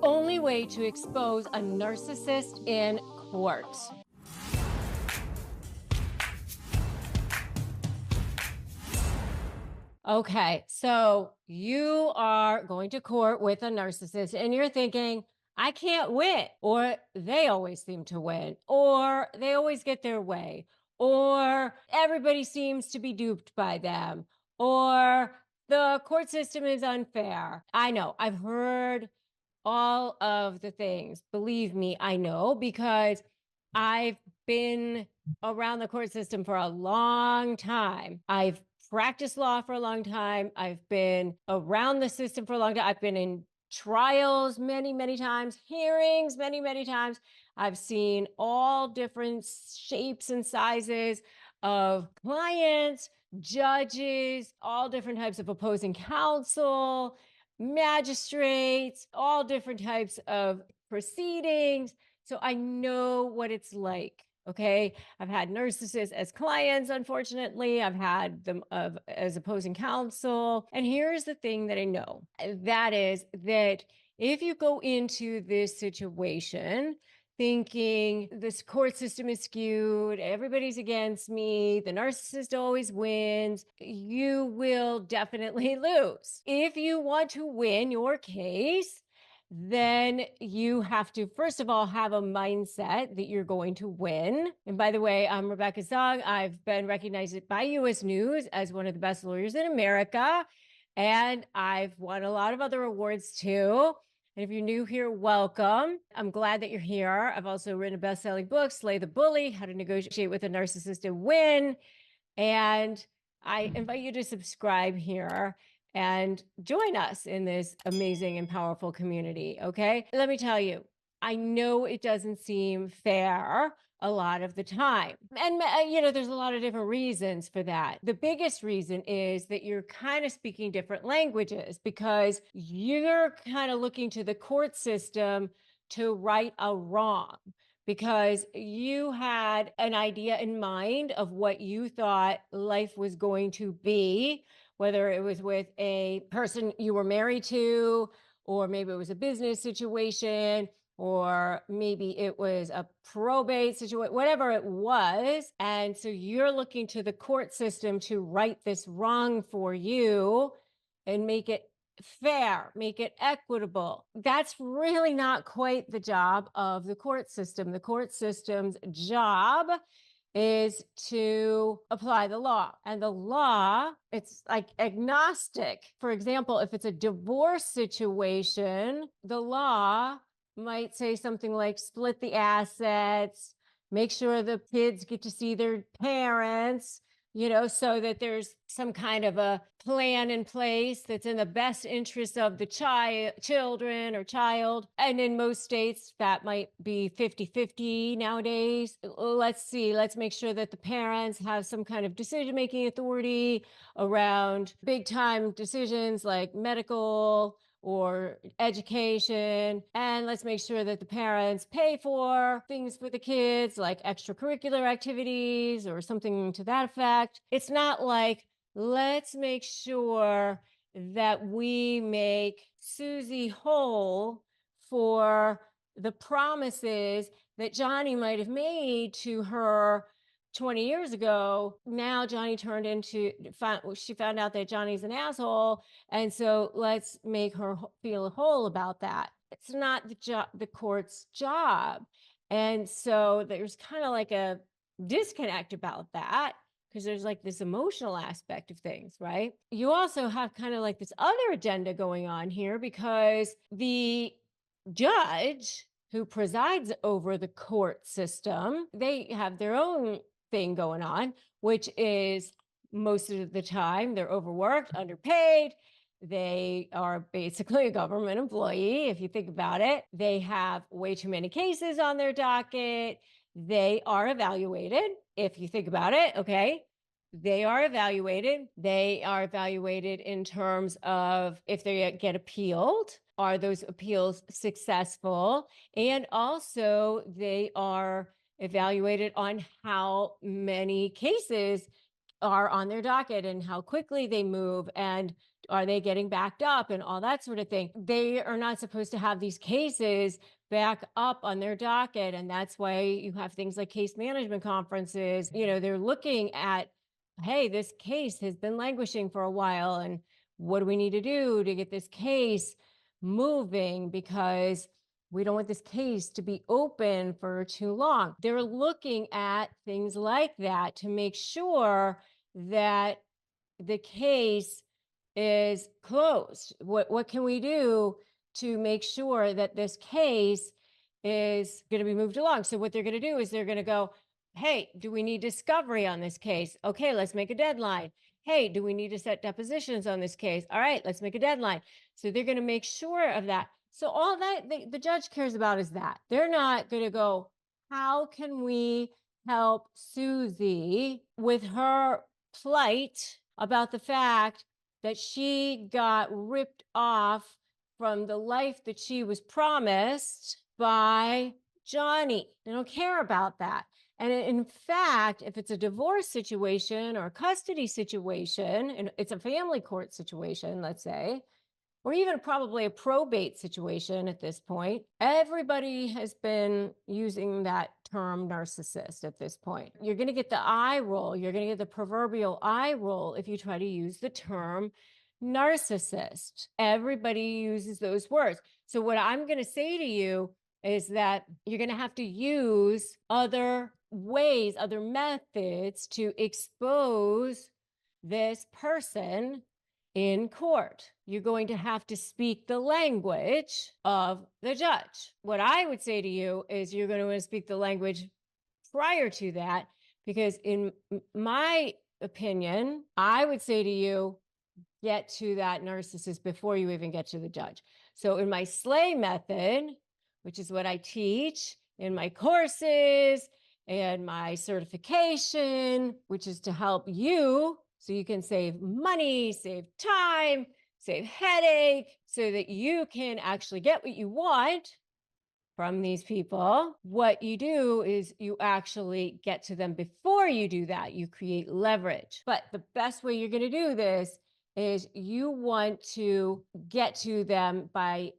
only way to expose a narcissist in court. Okay, so you are going to court with a narcissist and you're thinking, I can't win, or they always seem to win, or they always get their way, or everybody seems to be duped by them, or the court system is unfair. I know, I've heard all of the things. Believe me, I know, because I've been around the court system for a long time. I've practiced law for a long time. I've been around the system for a long time. I've been in trials many, many times, hearings many, many times. I've seen all different shapes and sizes of clients, judges, all different types of opposing counsel, magistrates, all different types of proceedings. So I know what it's like. Okay. I've had narcissists as clients, unfortunately. I've had them as opposing counsel. And here's the thing that I know, that is that if you go into this situation thinking this court system is skewed, everybody's against me, the narcissist always wins, you will definitely lose. If you want to win your case, then you have to, first of all, have a mindset that you're going to win. And by the way, I'm Rebecca Zung. I've been recognized by US News as one of the best lawyers in America. And I've won a lot of other awards too. And if you're new here, welcome. I'm glad that you're here. I've also written a best-selling book, Slay the Bully, How to Negotiate with a Narcissist and Win. And I invite you to subscribe here and join us in this amazing and powerful community. Okay. Let me tell you, I know it doesn't seem fair a lot of the time. And, there's a lot of different reasons for that. The biggest reason is that you're kind of speaking different languages because you're kind of looking to the court system to right a wrong, because you had an idea in mind of what you thought life was going to be, whether it was with a person you were married to, or maybe it was a business situation, or maybe it was a probate situation, whatever it was. And so you're looking to the court system to right this wrong for you and make it fair, make it equitable. That's really not quite the job of the court system. The court system's job is to apply the law. And the law, it's like agnostic. For example, if it's a divorce situation, the law might say something like split the assets, make sure the kids get to see their parents, so that there's some kind of a plan in place that's in the best interest of the children or child. And in most states, that might be 50-50 nowadays. Let's make sure that the parents have some kind of decision-making authority around big time decisions like medical or education. And let's make sure that the parents pay for things for the kids, like extracurricular activities or something to that effect. It's not like, let's make sure that we make Susie whole for the promises that Johnny might have made to her 20 years ago. Now Johnny she found out that Johnny's an asshole. And so let's make her feel whole about that. It's not the court's job. And so there's kind of like a disconnect about that, because there's like this emotional aspect of things, right? You also have kind of like this other agenda going on here, because the judge who presides over the court system, they have their own thing going on, which is most of the time they're overworked, underpaid. They are basically a government employee, if you think about it. They have way too many cases on their docket. They are evaluated, if you think about it, okay? They are evaluated. They are evaluated in terms of if they get appealed, are those appeals successful? And also they are evaluated on how many cases are on their docket and how quickly they move, and Are they getting backed up and all that sort of thing? They are not supposed to have these cases back up on their docket. And that's why you have things like case management conferences. They're looking at, hey, this case has been languishing for a while. And what do we need to do to get this case moving? Because we don't want this case to be open for too long. They're looking at things like that to make sure that the case is closed. What can we do to make sure that this case is going to be moved along? So what they're going to do is they're going to go, hey, do we need discovery on this case? Okay, let's make a deadline. Hey, do we need to set depositions on this case? All right, let's make a deadline. So they're going to make sure of that. So all that the judge cares about is that. They're not going to go, how can we help Susie with her plight about the fact that she got ripped off from the life that she was promised by Johnny? They don't care about that. And in fact, if it's a divorce situation or a custody situation, and it's a family court situation, let's say, or even probably a probate situation at this point, everybody has been using that term narcissist at this point. You're going to get the eye roll. You're going to get the proverbial eye roll if you try to use the term narcissist. Everybody uses those words. So what I'm going to say to you is that you're going to have to use other ways, other methods to expose this person in court. You're going to have to speak the language of the judge. What I would say to you is you're going to want to speak the language prior to that, because in my opinion, I would say to you, get to that narcissist before you even get to the judge. So in my SLAY method, which is what I teach in my courses and my certification, which is to help you so you can save money, save time, save headache, so that you can actually get what you want from these people. What you do is you actually get to them before you do that. You create leverage. But the best way you're going to do this is you want to get to them by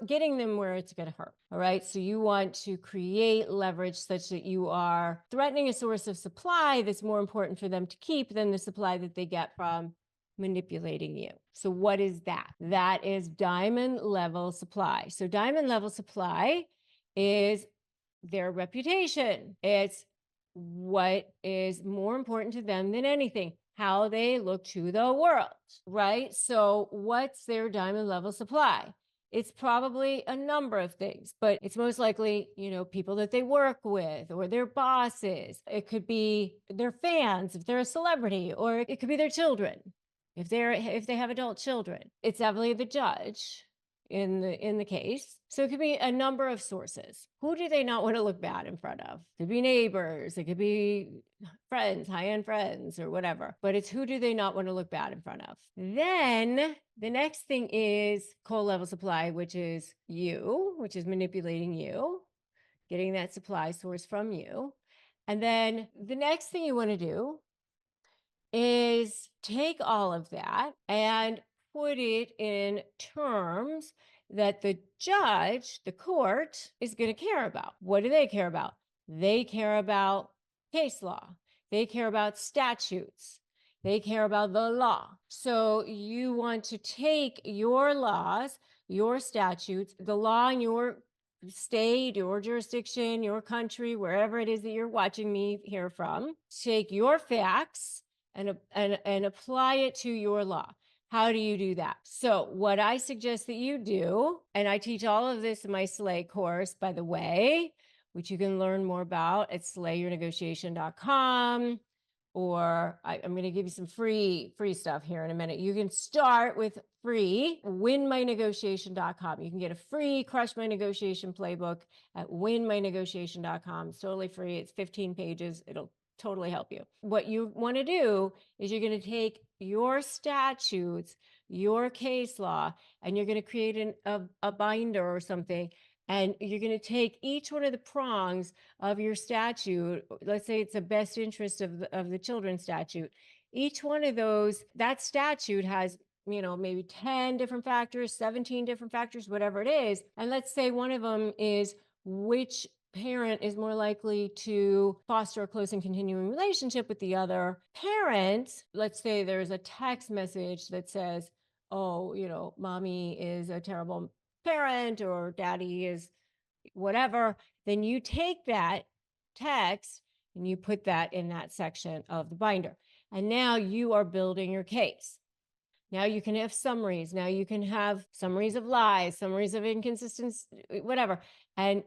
getting them where it's going to hurt. All right. So you want to create leverage such that you are threatening a source of supply that's more important for them to keep than the supply that they get from manipulating you. So what is that? That is diamond level supply. So diamond level supply is their reputation. It's what is more important to them than anything, how they look to the world, right? So what's their diamond level supply? It's probably a number of things, but it's most likely, people that they work with or their bosses. It could be their fans if they're a celebrity, or it could be their children if they have adult children. It's definitely the judge in the case. So it could be a number of sources. Who do they not want to look bad in front of? It could be neighbors, it could be friends, high-end friends, or whatever. But it's who do they not want to look bad in front of? Then the next thing is cold-level supply, which is you, which is manipulating you, getting that supply source from you. And then the next thing you want to do is take all of that and put it in terms that the judge, the court, is going to care about. What do they care about? They care about case law. They care about statutes. They care about the law. So you want to take your laws, your statutes, the law in your state, your jurisdiction, your country, wherever it is that you're watching me here from, take your facts and apply it to your law. How do you do that? So what I suggest that you do, and I teach all of this in my SLAY course, by the way, which you can learn more about at slayyournegotiation.com, or I'm going to give you some free stuff here in a minute. You can start with free winmynegotiation.com. You can get a free Crush My Negotiation playbook at winmynegotiation.com. It's totally free. It's 15 pages. It'll totally help you. What you want to do is you're going to take your statutes, your case law, and you're going to create a binder or something. And you're going to take each one of the prongs of your statute. Let's say it's a best interest of the children statute. Each one of those, that statute has maybe 10 different factors, 17 different factors, whatever it is. And let's say one of them is which parent is more likely to foster a close and continuing relationship with the other parent. Let's say there's a text message that says, oh, mommy is a terrible parent or daddy is whatever. Then you take that text and you put that in that section of the binder. And now you are building your case. Now you can have summaries. Now you can have summaries of lies, summaries of inconsistency, whatever. And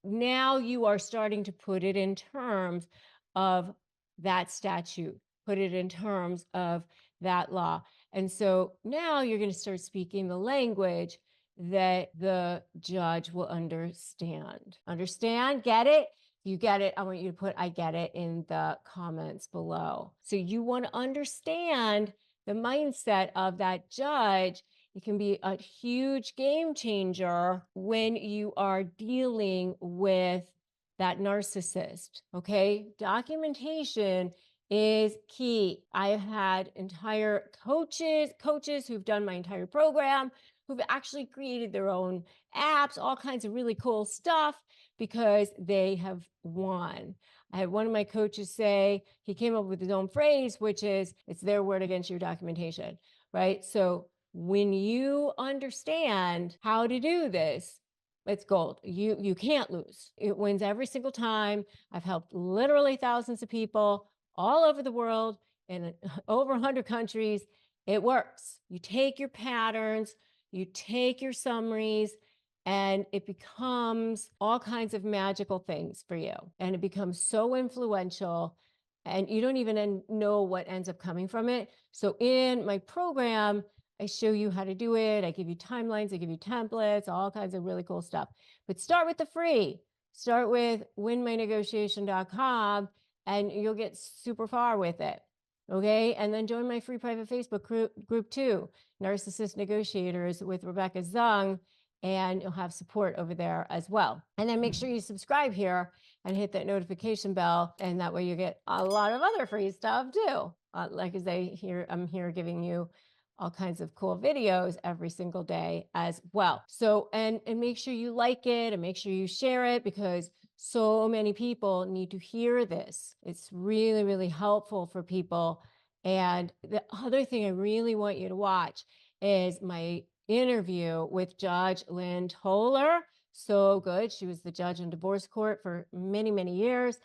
now you are starting to put it in terms of that statute, put it in terms of that law. And so now you're going to start speaking the language that the judge will understand. Understand? Get it? You get it? I want you to put I get it in the comments below. So you want to understand the mindset of that judge. It can be a huge game changer when you are dealing with that narcissist. Okay. Documentation is key. I've had entire coaches who've done my entire program, who've actually created their own apps, all kinds of really cool stuff because they have won. I had one of my coaches say he came up with his own phrase, which is it's their word against your documentation, right? So when you understand how to do this, it's gold. You can't lose. It wins every single time. I've helped literally thousands of people all over the world in over 100 countries. It works. You take your patterns, you take your summaries, and it becomes all kinds of magical things for you. And it becomes so influential, and you don't even know what ends up coming from it. So in my program, I show you how to do it. I give you timelines, I give you templates, all kinds of really cool stuff. But start with the free. Start with winmynegotiation.com and you'll get super far with it. Okay. And then join my free private Facebook group too, Narcissist Negotiators with Rebecca Zung, and you'll have support over there as well. And then make sure you subscribe here and hit that notification bell. And that way you get a lot of other free stuff too. Like I say here, I'm here giving you all kinds of cool videos every single day as well. So, and make sure you like it and make sure you share it because so many people need to hear this. It's really, really helpful for people. And the other thing I really want you to watch is my interview with Judge Lynn Toller. So good. She was the judge in divorce court for many, many years.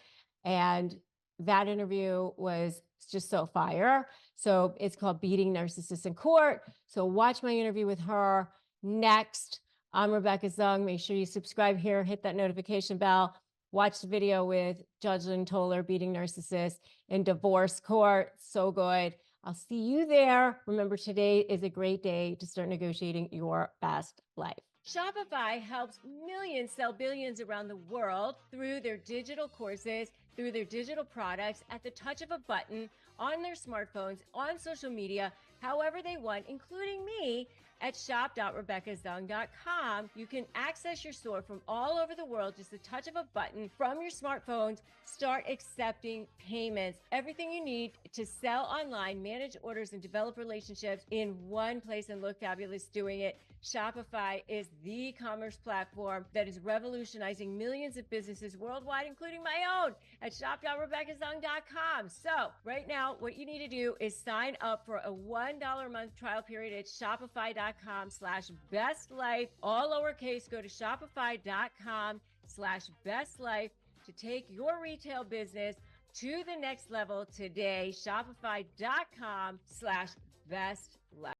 And that interview was just so fire. So it's called Beating Narcissists in Court. So watch my interview with her next. I'm Rebecca Zung. Make sure you subscribe here, hit that notification bell, watch the video with Judge Lynn Toller, Beating Narcissists in Divorce Court. So good. I'll see you there. Remember, today is a great day to start negotiating your best life. Shopify helps millions sell billions around the world through their digital courses, through their digital products at the touch of a button on their smartphones, on social media, however they want, including me at shop.rebeccazung.com. You can access your store from all over the world, just the touch of a button from your smartphones. Start accepting payments. Everything you need to sell online, manage orders, and develop relationships in one place and look fabulous doing it. Shopify is the commerce platform that is revolutionizing millions of businesses worldwide, including my own, at shop.rebeccazung.com. So right now, what you need to do is sign up for a $1 a month trial period at shopify.com/bestlife. All lowercase. Go to shopify.com/bestlife to take your retail business to the next level today. Shopify.com/bestlife.